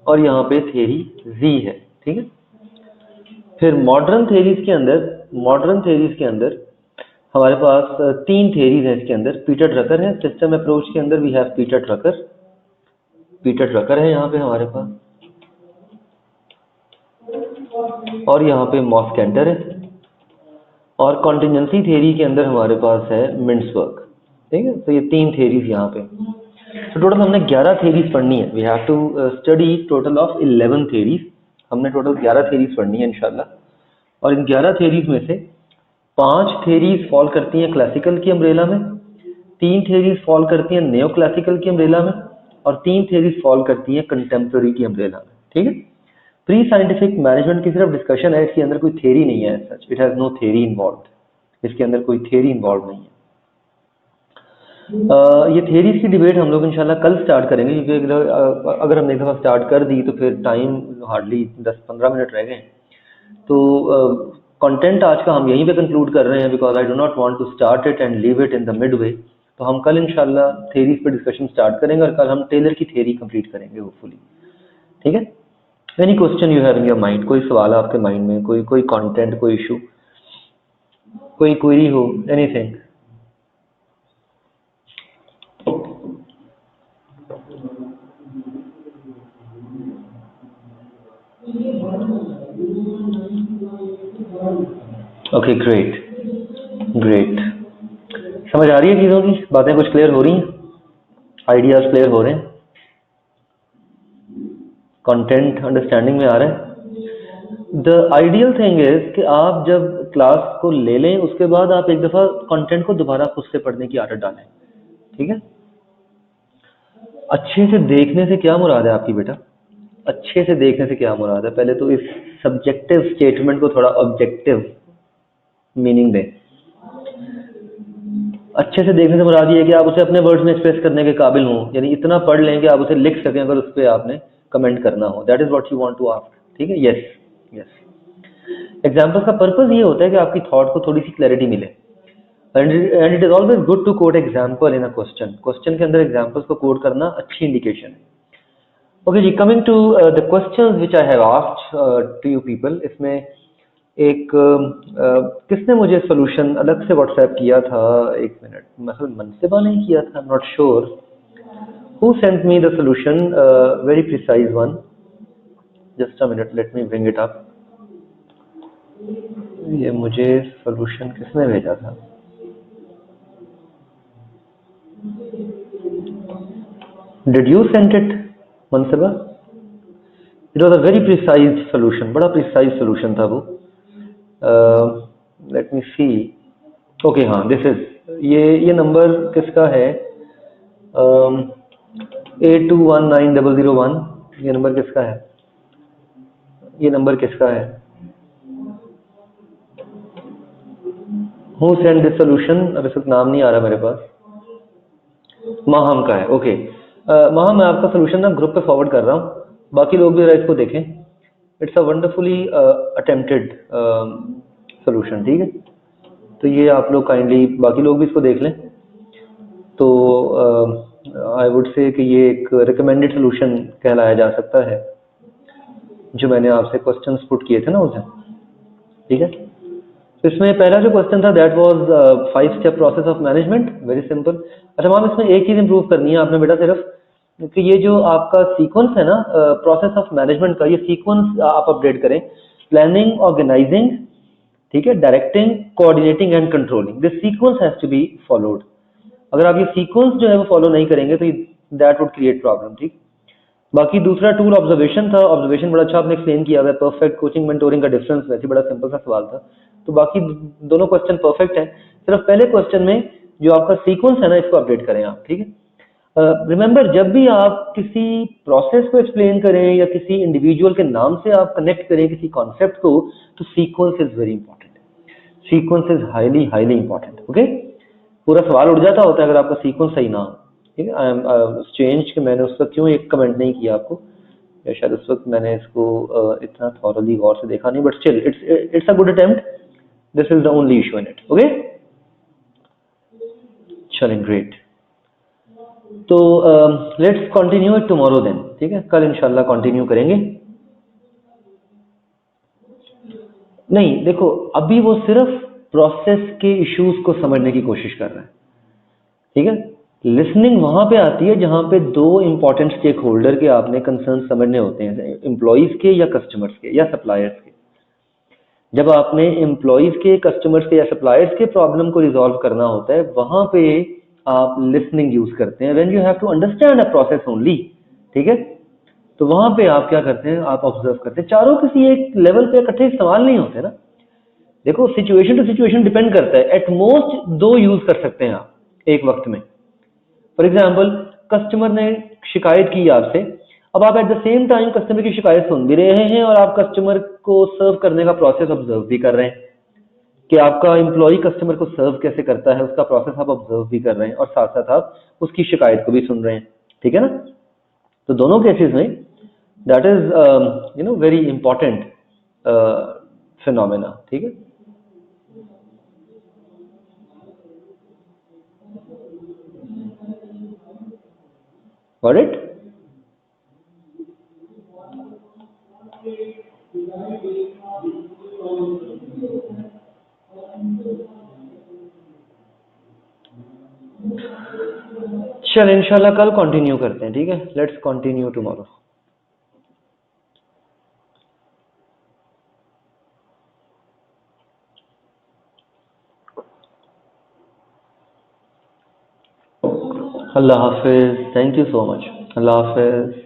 और यहाँ पे थ्योरी जी है, ठीक है। फिर मॉडर्न थ्योरीज के अंदर हमारे पास 3 थ्योरीज हैं इसके अंदर। पीटर ड्रकर है सिस्टम अप्रोच के अंदर, वी हैव पीटर ड्रकर है यहाँ पे हमारे पास, और यहाँ पे मॉस कैंटर है, और कॉन्टिजेंसी थ्योरी के अंदर हमारे पास है मिंट्सबर्ग, ठीक है। तो ये 3 थ्योरीज यहाँ पे। तो टोटल हमने 11 थ्योरीज पढ़नी है, we have to study total of 11 theories. हमने टोटल 11 थ्योरीज पढ़नी है इंशाल्लाह, और इन 11 थ्योरीज में से 5 थ्योरीज फॉल करती हैं क्लासिकल की अम्ब्रेला में, 3 थ्योरीज फॉल करती हैं नियो क्लासिकल की अम्ब्रेला में, और 3 थ्योरीज फॉल करती हैं कंटेम्प्ररी की अम्ब्रेला में, ठीक है। प्री साइंटिफिक मैनेजमेंट की सिर्फ डिस्कशन है, इसके अंदर कोई थ्योरी नहीं है, such it has no theory involved, इसके अंदर कोई थ्योरी इन्वॉल्व नहीं है। ये थ्योरीज की डिबेट हम लोग इंशाल्लाह कल स्टार्ट करेंगे, क्योंकि अगर हमने एक दफ़ा स्टार्ट कर दी तो फिर टाइम हार्डली 10-15 मिनट रह गए। तो कंटेंट आज का हम यहीं पे कंक्लूड कर रहे हैं, because I do not want to start it and leave it in the mid way. तो हम कल इंशाल्लाह थ्योरीज पे डिस्कशन स्टार्ट करेंगे, और कल हम टेलर की थ्योरी कंप्लीट करेंगे होपफुली, ठीक है। Any question you have in your mind, कोई सवाल आपके माइंड में, कोई कंटेंट, कोई इशू, कोई क्वेरी हो, एनीथिंग? ओके ग्रेट, समझ आ रही है चीज़ों की, बातें कुछ क्लियर हो रही हैं, आइडियाज क्लियर हो रहे हैं, कंटेंट अंडरस्टैंडिंग में आ रहा है। द आइडियल थिंग इज कि आप जब क्लास को ले लें उसके बाद आप एक दफ़ा कंटेंट को दोबारा खुद से पढ़ने की आदत डालें, ठीक है। अच्छे से देखने से क्या मुराद है आपकी बेटा? अच्छे से देखने से क्या मुराद है? पहले तो इस सब्जेक्टिव स्टेटमेंट को थोड़ा ऑब्जेक्टिव मीनिंग दें। अच्छे से देखने से मुराद ये है कि आप उसे अपने वर्ड्स में एक्सप्रेस करने के काबिल हों, यानी इतना पढ़ लें कि आप उसे लिख सकें अगर उस पर आपने कमेंट करना हो। That is what you want to ask, ठीक है। यस एग्जाम्पल्स का पर्पज ये होता है कि आपकी थॉट को थोड़ी सी क्लैरिटी मिले, and it is always good to quote example in a question के अंदर एग्जाम्पल्स को कोट करना अच्छी इंडिकेशन है। ओके जी, coming to the questions which I have asked to you people. इसमें एक किसने मुझे सोल्यूशन अलग से व्हाट्सएप किया था, एक मिनट, मतलब मनसिबा ने किया था, not sure who sent me the solution, very precise one, just a minute, let me bring it up. ये मुझे सॉल्यूशन किसने भेजा था? Did you send it Mansaba? It was a very precise solution, बड़ा प्रिसाइज सोल्यूशन था वो। Let me see. ओके हाँ, दिस इज, ये नंबर किसका है? 8219,001, ये नंबर किसका है? ये नंबर किसका है? Who send this solution? अब इस वक्त नाम नहीं आ रहा मेरे पास। माहम का है, ओके। माहम, मैं आपका सोल्यूशन ना ग्रुप पे फॉरवर्ड कर रहा हूँ, बाकी लोग भी जरा इसको देखें। It's a wonderfully attempted solution, ठीक है? तो ये आप लोग काइंडली बाकी लोग भी इसको देख लें। तो आई वुड से कि ये एक रिकमेंडेड सोल्यूशन कहलाया जा सकता है, जो मैंने आपसे क्वेश्चंस पुट किए थे ना उस दिन, ठीक है? तो इसमें पहला जो क्वेश्चन था that was 5 step process of management, very simple. अच्छा मैम, इसमें एक चीज इंप्रूव करनी है आपने बेटा, सिर्फ कि ये जो आपका सीक्वेंस है ना प्रोसेस ऑफ मैनेजमेंट का, ये सीक्वेंस आप अपडेट करें। प्लानिंग, ऑर्गेनाइजिंग, ठीक है, directing, coordinating and controlling, this sequence has to be followed. अगर आप ये सीक्वेंस जो है वो फॉलो नहीं करेंगे तो दैट वुड क्रिएट प्रॉब्लम, ठीक? बाकी दूसरा टूल ऑब्जर्वेशन था। ऑब्जर्वेशन बड़ा अच्छा आपने एक्सप्लेन किया है। परफेक्ट कोचिंग मेंटोरिंग का डिफरेंस, वैसे बड़ा सिंपल सा सवाल था। तो बाकी दोनों क्वेश्चन परफेक्ट हैं, सिर्फ पहले क्वेश्चन में जो आपका सीक्वेंस है ना, इसको अपडेट करें आप, ठीक है? रिमेंबर, जब भी आप किसी प्रोसेस को एक्सप्लेन करें या किसी इंडिविजुअल के नाम से आप कनेक्ट करें किसी कॉन्सेप्ट को, तो sequence is very important. Sequence is highly highly important, okay? पूरा सवाल उड़ जाता होता है अगर आपका सीक्वेंस सही ना हो, ठीक है? आई एम चेंज कि मैंने उस वक्त क्यों एक कमेंट नहीं किया आपको, या शायद उस वक्त मैंने इसको इतना थॉरली गौर से देखा नहीं, but still it's a good attempt. This is the only issue in it, okay? चलें, ग्रेट। तो let's continue it tomorrow then, ठीक है? कल इंशाल्लाह कंटिन्यू करेंगे। नहीं देखो, अभी वो सिर्फ प्रोसेस के इश्यूज को समझने की कोशिश कर रहे हैं, ठीक है? लिसनिंग वहां पे आती है जहां पे दो इंपॉर्टेंट स्टेक होल्डर के आपने कंसर्न समझने होते हैं, एम्प्लॉइज के या कस्टमर्स के या सप्लायर्स के। जब आपने एम्प्लॉइज के, कस्टमर्स के या सप्लायर्स के प्रॉब्लम को रिजॉल्व करना होता है, वहां पे आप लिसनिंग यूज करते हैं, when you have to understand a process only, ठीक है? तो वहां पे आप क्या करते हैं, आप ऑब्जर्व करते हैं। चारों किसी एक लेवल पे इकट्ठे इस्तेमाल नहीं होते ना। देखो, सिचुएशन टू सिचुएशन डिपेंड करता है। एट मोस्ट दो यूज कर सकते हैं आप एक वक्त में। फॉर एग्जाम्पल, कस्टमर ने शिकायत की आपसे, अब आप at the same time customer की शिकायत सुन भी रहे हैं और आप कस्टमर को सर्व करने का प्रोसेस ऑब्जर्व भी कर रहे हैं कि आपका एम्प्लॉय कस्टमर को सर्व कैसे करता है, उसका प्रोसेस आप ऑब्जर्व भी कर रहे हैं और साथ साथ आप उसकी शिकायत को भी सुन रहे हैं, ठीक है ना? तो दोनों केसेस में that is very important phenomena, ठीक है? Got it? चल इंशाल्लाह कल कंटिन्यू करते हैं, ठीक है? Let's continue tomorrow. Allah Hafiz, thank you so much. Allah Hafiz.